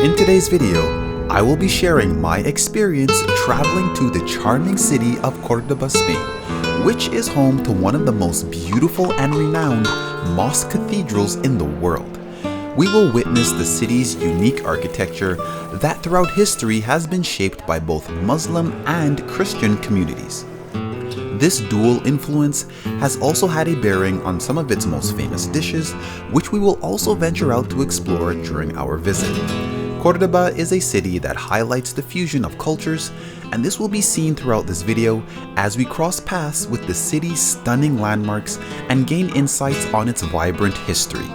In today's video, I will be sharing my experience traveling to the charming city of Cordoba, Spain, which is home to one of the most beautiful and renowned mosque cathedrals in the world. We will witness the city's unique architecture that throughout history has been shaped by both Muslim and Christian communities. This dual influence has also had a bearing on some of its most famous dishes, which we will also venture out to explore during our visit. Cordoba is a city that highlights the fusion of cultures, and this will be seen throughout this video as we cross paths with the city's stunning landmarks and gain insights on its vibrant history.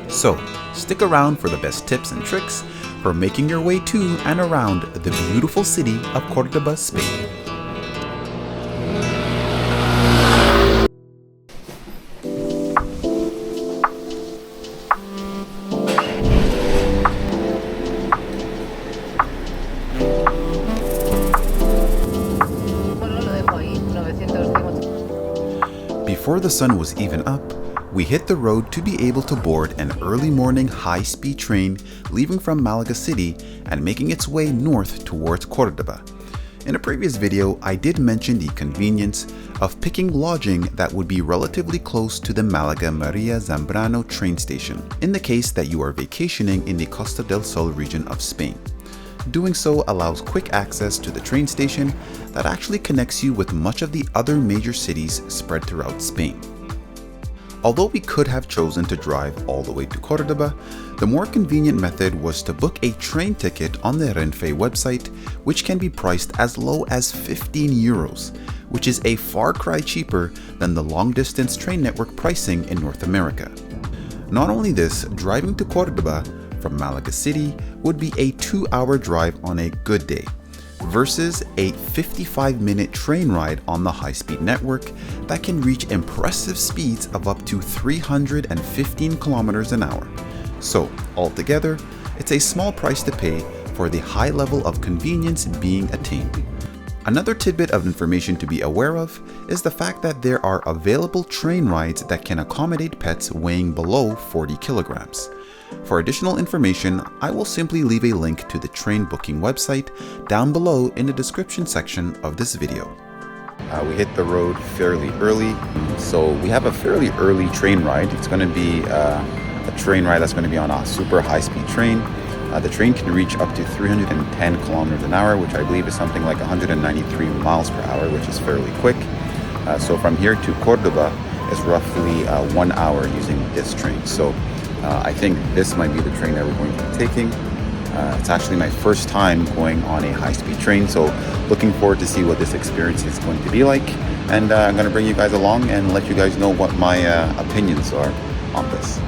So, stick around for the best tips and tricks for making your way to and around the beautiful city of Cordoba, Spain. Before the sun was even up, we hit the road to be able to board an early morning high-speed train leaving from Malaga City and making its way north towards Cordoba. In a previous video, I did mention the convenience of picking lodging that would be relatively close to the Malaga Maria Zambrano train station, in the case that you are vacationing in the Costa del Sol region of Spain. Doing so allows quick access to the train station that actually connects you with much of the other major cities spread throughout Spain. Although we could have chosen to drive all the way to Cordoba, the more convenient method was to book a train ticket on the Renfe website, which can be priced as low as 15 euros, which is a far cry cheaper than the long distance train network pricing in North America. Not only this, driving to Cordoba from Malaga City would be a 2-hour drive on a good day, versus a 55-minute train ride on the high-speed network that can reach impressive speeds of up to 315 kilometers an hour. So, altogether, it's a small price to pay for the high level of convenience being attained. Another tidbit of information to be aware of is the fact that there are available train rides that can accommodate pets weighing below 40 kilograms. For additional information, I will simply leave a link to the train booking website down below in the description section of this video. We hit the road fairly early, so we have a fairly early train ride. It's going to be a train ride that's going to be on a super high-speed train. The train can reach up to 310 kilometers an hour, which I believe is something like 193 miles per hour, which is fairly quick. So from here to Cordoba is roughly 1 hour using this train. So I think this might be the train that we're going to be taking. It's actually my first time going on a high-speed train, so looking forward to see what this experience is going to be like. And I'm going to bring you guys along and let you guys know what my opinions are on this.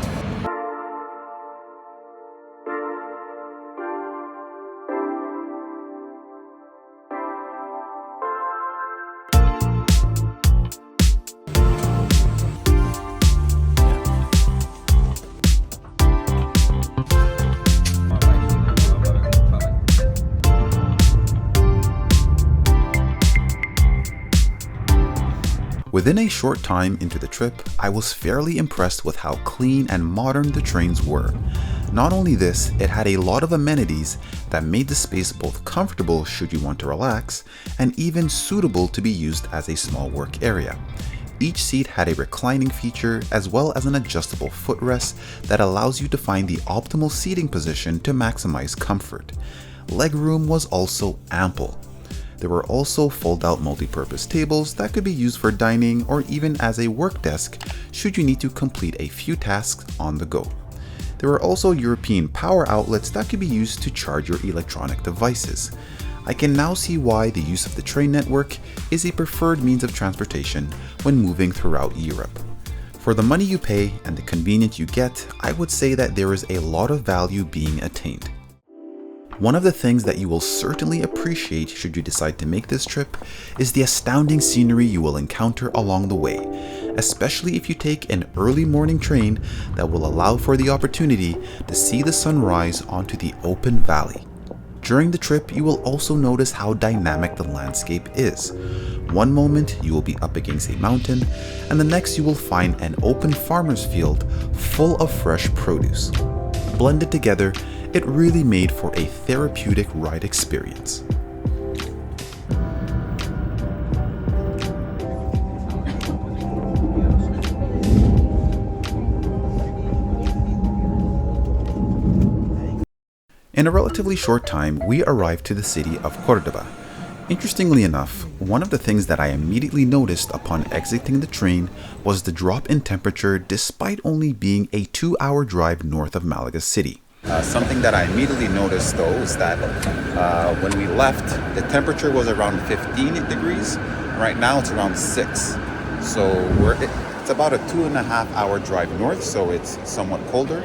Within a short time into the trip, I was fairly impressed with how clean and modern the trains were. Not only this, it had a lot of amenities that made the space both comfortable should you want to relax, and even suitable to be used as a small work area. Each seat had a reclining feature as well as an adjustable footrest that allows you to find the optimal seating position to maximize comfort. Legroom was also ample. There were also fold-out multi-purpose tables that could be used for dining or even as a work desk should you need to complete a few tasks on the go. There were also European power outlets that could be used to charge your electronic devices. I can now see why the use of the train network is a preferred means of transportation when moving throughout Europe. For the money you pay and the convenience you get, I would say that there is a lot of value being attained. One of the things that you will certainly appreciate should you decide to make this trip is the astounding scenery you will encounter along the way, especially if you take an early morning train that will allow for the opportunity to see the sun rise onto the open valley. During the trip, you will also notice how dynamic the landscape is. One moment you will be up against a mountain, and the next you will find an open farmer's field full of fresh produce. Blended together, it really made for a therapeutic ride experience. In a relatively short time, we arrived to the city of Cordoba. Interestingly enough, one of the things that I immediately noticed upon exiting the train was the drop in temperature despite only being a 2-hour drive north of Malaga City. Something that I immediately noticed though is that when we left, the temperature was around 15 degrees. Right now it's around 6. So it's about a 2.5-hour drive north, so it's somewhat colder.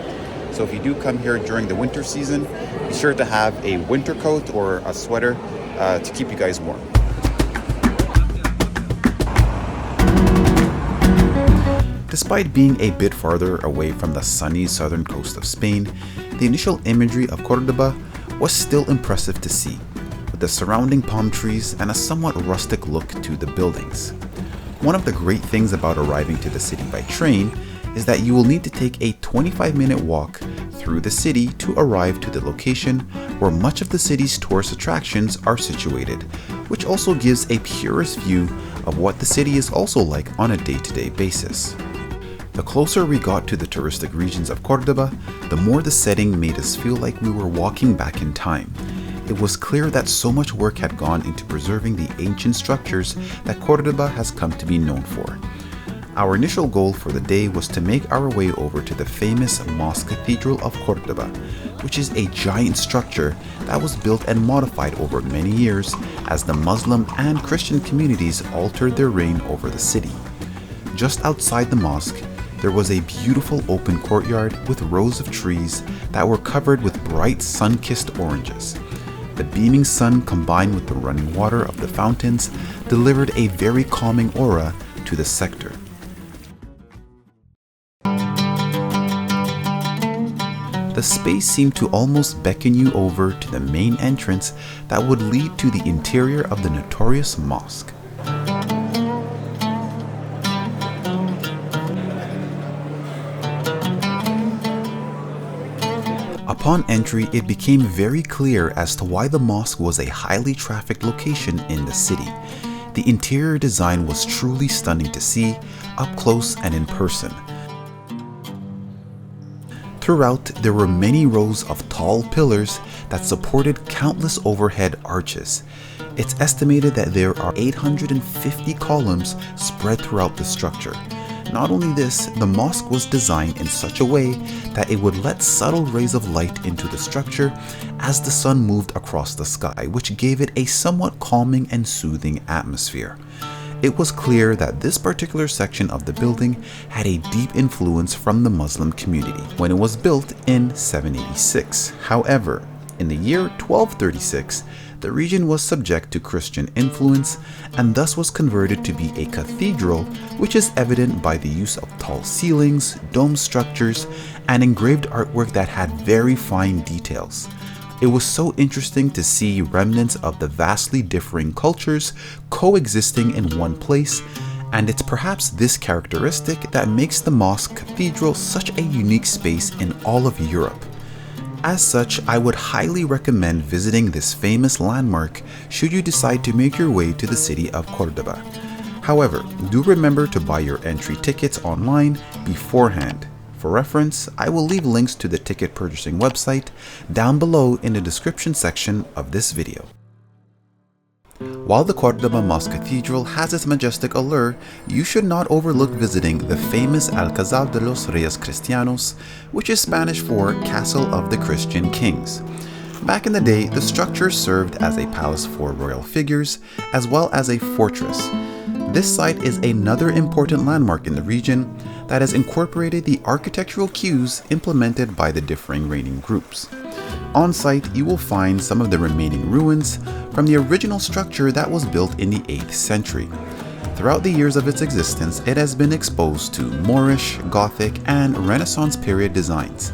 So if you do come here during the winter season, be sure to have a winter coat or a sweater to keep you guys warm. Despite being a bit farther away from the sunny southern coast of Spain, the initial imagery of Cordoba was still impressive to see, with the surrounding palm trees and a somewhat rustic look to the buildings. One of the great things about arriving to the city by train is that you will need to take a 25-minute walk through the city to arrive to the location where much of the city's tourist attractions are situated, which also gives a purest view of what the city is also like on a day-to-day basis. The closer we got to the touristic regions of Cordoba, the more the setting made us feel like we were walking back in time. It was clear that so much work had gone into preserving the ancient structures that Cordoba has come to be known for. Our initial goal for the day was to make our way over to the famous MOSQUE Cathedral of Cordoba, which is a giant structure that was built and modified over many years as the Muslim and Christian communities altered their reign over the city. Just outside the mosque, there was a beautiful open courtyard with rows of trees that were covered with bright sun-kissed oranges. The beaming sun combined with the running water of the fountains delivered a very calming aura to the sector. The space seemed to almost beckon you over to the main entrance that would lead to the interior of the notorious mosque. Upon entry, it became very clear as to why the mosque was a highly trafficked location in the city. The interior design was truly stunning to see, up close and in person. Throughout, there were many rows of tall pillars that supported countless overhead arches. It's estimated that there are 850 columns spread throughout the structure. Not only this, the mosque was designed in such a way that it would let subtle rays of light into the structure as the sun moved across the sky, which gave it a somewhat calming and soothing atmosphere. It was clear that this particular section of the building had a deep influence from the Muslim community when it was built in 786. However, in the year 1236, the region was subject to Christian influence and thus was converted to be a cathedral, which is evident by the use of tall ceilings, dome structures, and engraved artwork that had very fine details. It was so interesting to see remnants of the vastly differing cultures coexisting in one place, and it's perhaps this characteristic that makes the Mosque Cathedral such a unique space in all of Europe. As such, I would highly recommend visiting this famous landmark should you decide to make your way to the city of Cordoba. However, do remember to buy your entry tickets online beforehand. For reference, I will leave links to the ticket purchasing website down below in the description section of this video. While the Cordoba Mosque Cathedral has its majestic allure, you should not overlook visiting the famous ALCAZAR de los Reyes Cristianos, which is Spanish for Castle of the Christian Kings. Back in the day, the structure served as a palace for royal figures, as well as a fortress. This site is another important landmark in the region that has incorporated the architectural cues implemented by the differing reigning groups. On site, you will find some of the remaining ruins from the original structure that was built in the 8th century. Throughout the years of its existence, it has been exposed to Moorish, Gothic, and Renaissance period designs.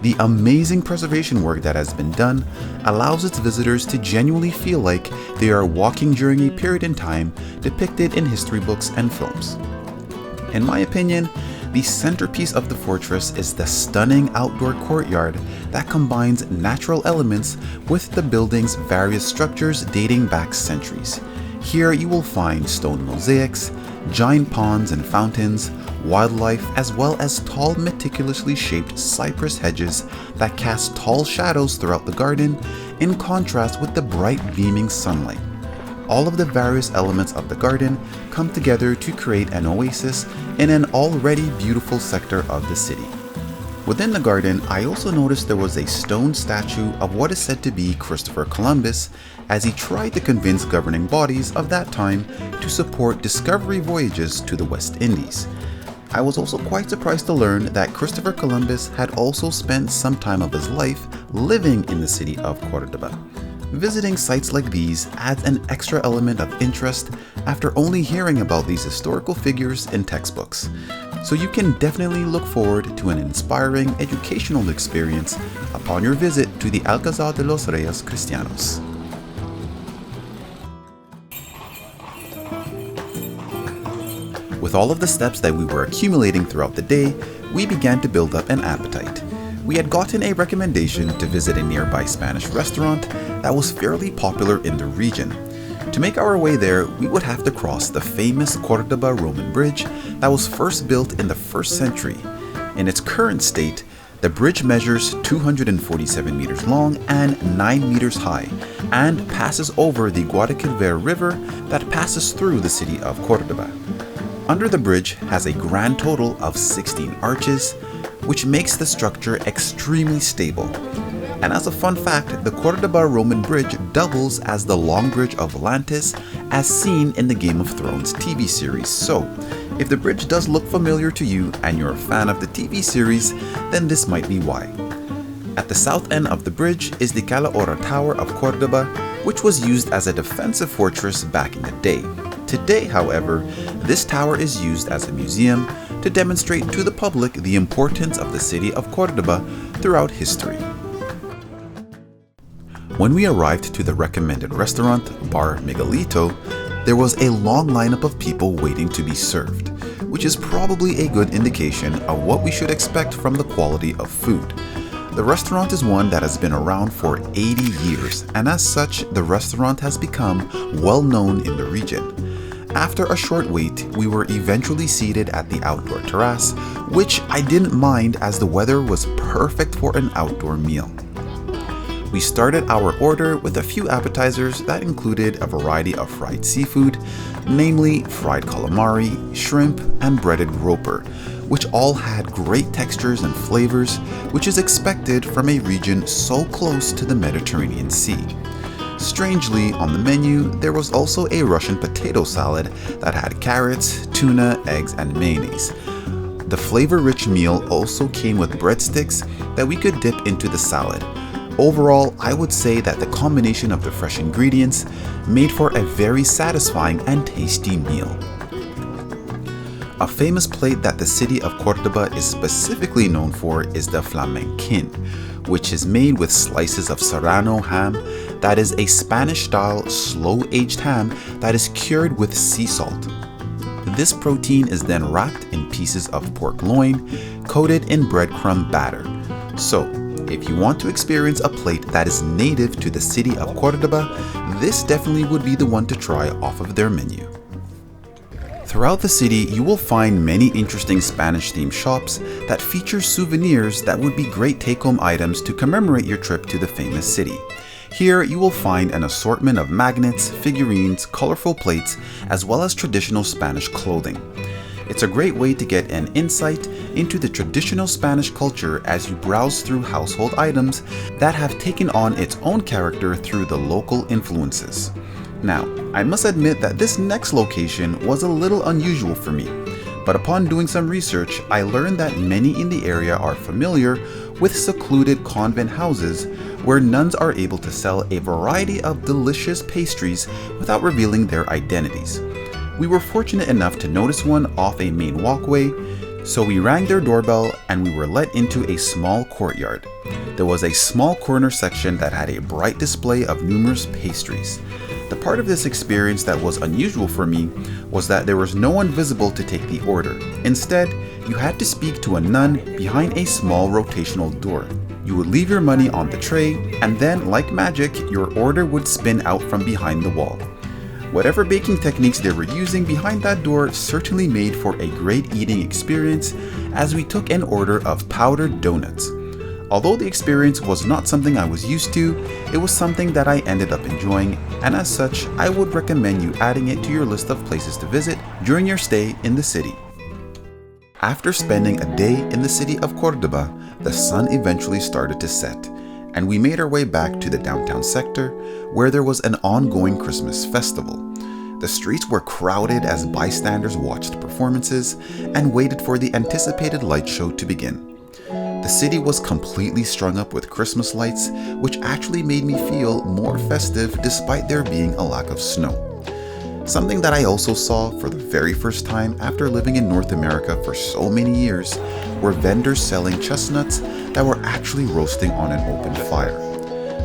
The amazing preservation work that has been done allows its visitors to genuinely feel like they are walking during a period in time depicted in history books and films. In my opinion, The centerpiece of the fortress is the stunning outdoor courtyard that combines natural elements with the building's various structures dating back centuries. Here you will find stone mosaics, giant ponds and fountains, wildlife, as well as tall, meticulously shaped cypress hedges that cast tall shadows throughout the garden in contrast with the bright beaming sunlight. All of the various elements of the garden come together to create an oasis in an already beautiful sector of the city. Within the garden, I also noticed there was a stone statue of what is said to be Christopher Columbus, as he tried to convince governing bodies of that time to support discovery voyages to the West Indies. I was also quite surprised to learn that Christopher Columbus had also spent some time of his life living in the city of Cordoba. Visiting sites like these adds an extra element of interest after only hearing about these historical figures in textbooks. So you can definitely look forward to an inspiring educational experience upon your visit to the ALCAZAR de los Reyes Cristianos. With all of the steps that we were accumulating throughout the day, we began to build up an appetite. We had gotten a recommendation to visit a nearby Spanish restaurant that was fairly popular in the region. To make our way there, we would have to cross the famous Cordoba Roman bridge that was first built in the 1st century. In its current state, the bridge measures 247 meters long and 9 meters high, and passes over the Guadalquivir River that passes through the city of Cordoba. Under the bridge has a grand total of 16 arches, which makes the structure extremely stable. And as a fun fact, the Cordoba Roman Bridge doubles as the Long Bridge of Atlantis as seen in the Game of Thrones TV series. So, if the bridge does look familiar to you and you're a fan of the TV series, then this might be why. At the south end of the bridge is the CALAHORRA Tower of Cordoba, which was used as a defensive fortress back in the day. Today, however, this tower is used as a museum to demonstrate to the public the importance of the city of Cordoba throughout history. When we arrived to the recommended restaurant, Bar Miguelito, there was a long lineup of people waiting to be served, which is probably a good indication of what we should expect from the quality of food. The restaurant is one that has been around for 80 years, and as such, the restaurant has become well known in the region. After a short wait, we were eventually seated at the outdoor terrace, which I didn't mind as the weather was perfect for an outdoor meal. We started our order with a few appetizers that included a variety of fried seafood, namely fried calamari, shrimp, and breaded grouper, which all had great textures and flavors, which is expected from a region so close to the Mediterranean Sea. Strangely, on the menu, there was also a Russian potato salad that had carrots, tuna, eggs, and mayonnaise. The flavor-rich meal also came with breadsticks that we could dip into the salad. Overall, I would say that the combination of the fresh ingredients made for a very satisfying and tasty meal. A famous plate that the city of Cordoba is specifically known for is the flamenquin, which is made with slices of serrano ham that is a Spanish-style slow-aged ham that is cured with sea salt. This protein is then wrapped in pieces of pork loin, coated in breadcrumb batter. So, if you want to experience a plate that is native to the city of Cordoba, this definitely would be the one to try off of their menu. Throughout the city, you will find many interesting Spanish-themed shops that feature souvenirs that would be great take-home items to commemorate your trip to the famous city. Here, you will find an assortment of magnets, figurines, colorful plates, as well as traditional Spanish clothing. It's a great way to get an insight into the traditional Spanish culture as you browse through household items that have taken on its own character through the local influences. Now, I must admit that this next location was a little unusual for me, but upon doing some research, I learned that many in the area are familiar with secluded convent houses where nuns are able to sell a variety of delicious pastries without revealing their identities. We were fortunate enough to notice one off a main walkway, so we rang their doorbell and we were let into a small courtyard. There was a small corner section that had a bright display of numerous pastries. The part of this experience that was unusual for me was that there was no one visible to take the order. Instead, you had to speak to a nun behind a small rotational door. You would leave your money on the tray, and then, like magic, your order would spin out from behind the wall. Whatever baking techniques they were using behind that door certainly made for a great eating experience, as we took an order of powdered donuts. Although the experience was not something I was used to, it was something that I ended up enjoying, and as such, I would recommend you adding it to your list of places to visit during your stay in the city. After spending a day in the city of Cordoba, the sun eventually started to set, and we made our way back to the downtown sector, where there was an ongoing Christmas festival. The streets were crowded as bystanders watched performances and waited for the anticipated light show to begin. The city was completely strung up with Christmas lights, which actually made me feel more festive despite there being a lack of snow. Something that I also saw for the very first time after living in North America for so many years were vendors selling chestnuts that were actually roasting on an open fire.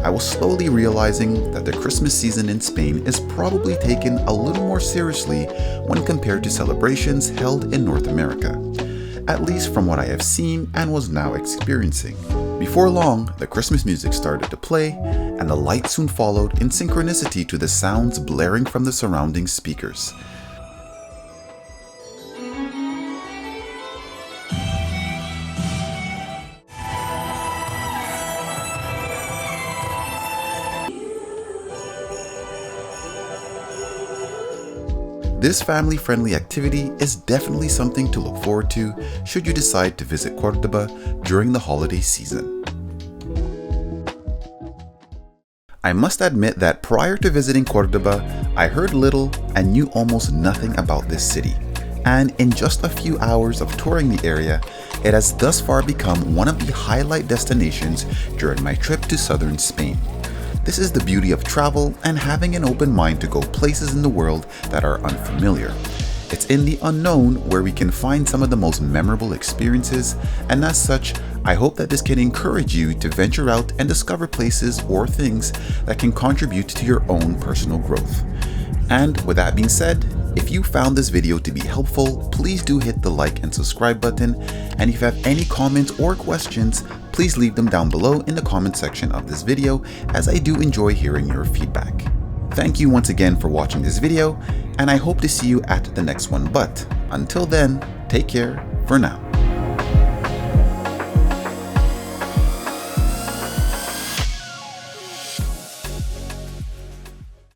I was slowly realizing that the Christmas season in Spain is probably taken a little more seriously when compared to celebrations held in North America, at least from what I have seen and was now experiencing. Before long, the Christmas music started to play, and the light soon followed in synchronicity to the sounds blaring from the surrounding speakers. This family-friendly activity is definitely something to look forward to should you decide to visit Cordoba during the holiday season. I must admit that prior to visiting Cordoba, I heard little and knew almost nothing about this city. And in just a few hours of touring the area, it has thus far become one of the highlight destinations during my trip to southern Spain. This is the beauty of travel and having an open mind to go places in the world that are unfamiliar. It's in the unknown where we can find some of the most memorable experiences, and as such, I hope that this can encourage you to venture out and discover places or things that can contribute to your own personal growth. And with that being said, if you found this video to be helpful, please do hit the like and subscribe button, and if you have any comments or questions, please leave them down below in the comment section of this video, as I do enjoy hearing your feedback. Thank you once again for watching this video, and I hope to see you at the next one, but until then, take care for now.